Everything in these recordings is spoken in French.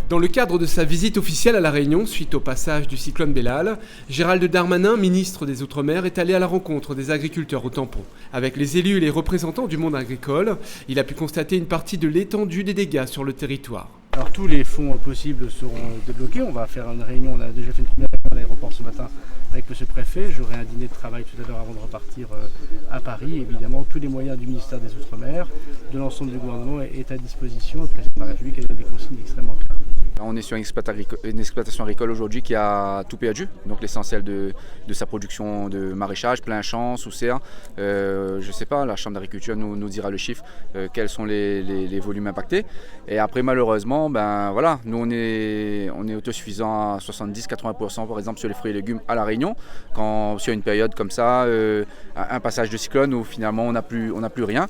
Dans le cadre de sa visite officielle à La Réunion, suite au passage du cyclone Bellal, Gérald Darmanin, ministre des Outre-mer, est allé à la rencontre des agriculteurs au tampon. Avec les élus et les représentants du monde agricole, il a pu constater une partie de l'étendue des dégâts sur le territoire. Alors tous les fonds possibles seront débloqués. On va faire une réunion, on a déjà fait une première réunion à l'aéroport ce matin avec M. le Préfet. J'aurai un dîner de travail tout à l'heure avant de repartir à Paris. Évidemment, tous les moyens du ministère des Outre-mer, de l'ensemble du gouvernement est à disposition. Le président de la République a donné des consignes extrêmement claires. On est sur une exploitation agricole aujourd'hui qui a tout perdu, donc l'essentiel de sa production de maraîchage, plein champ, sous serre. Je ne sais pas, la Chambre d'agriculture nous dira le chiffre, quels sont les volumes impactés. Et après malheureusement, voilà, nous on est autosuffisant à 70-80% par exemple sur les fruits et légumes à La Réunion. Quand sur une période comme ça, un passage de cyclone où finalement on n'a plus rien.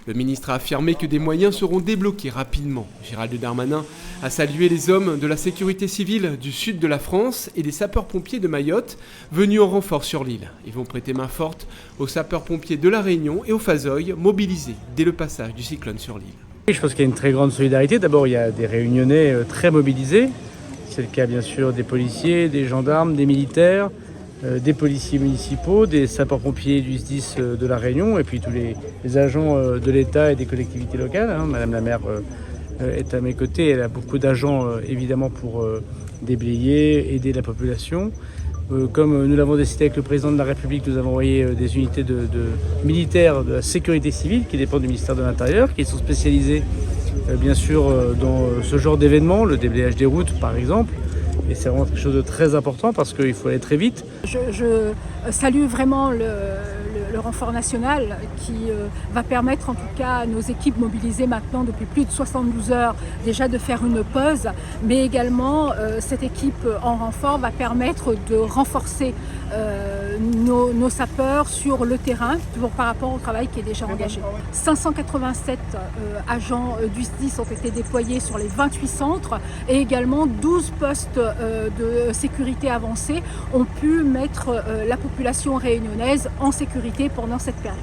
Le ministre a affirmé que des moyens seront débloqués rapidement. Gérald Darmanin a salué les hommes de la sécurité civile du sud de la France et des sapeurs-pompiers de Mayotte venus en renfort sur l'île. Ils vont prêter main forte aux sapeurs-pompiers de La Réunion et aux Fazoilles mobilisés dès le passage du cyclone sur l'île. Je pense qu'il y a une très grande solidarité. D'abord, il y a des Réunionnais très mobilisés. C'est le cas bien sûr des policiers, des gendarmes, des militaires, des policiers municipaux, des sapeurs-pompiers du SDIS de La Réunion et puis tous les agents de l'État et des collectivités locales. Madame la maire est à mes côtés, elle a beaucoup d'agents évidemment pour déblayer, aider la population. Comme nous l'avons décidé avec le président de la République, nous avons envoyé des unités de militaires de la sécurité civile qui dépendent du ministère de l'Intérieur, qui sont spécialisés bien sûr dans ce genre d'événements, le déblayage des routes par exemple. Et c'est vraiment quelque chose de très important parce qu'il faut aller très vite. Je salue vraiment le renfort national qui va permettre en tout cas à nos équipes mobilisées maintenant depuis plus de 72 heures déjà de faire une pause, mais également cette équipe en renfort va permettre de renforcer nos sapeurs sur le terrain par rapport au travail qui est déjà engagé. 587 agents du SDIS ont été déployés sur les 28 centres et également 12 postes de sécurité avancée ont pu mettre la population réunionnaise en sécurité pendant cette période.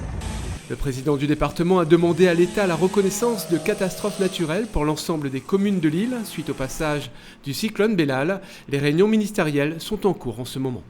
Le président du département a demandé à l'État la reconnaissance de catastrophes naturelles pour l'ensemble des communes de l'île suite au passage du cyclone Bellal. Les réunions ministérielles sont en cours en ce moment.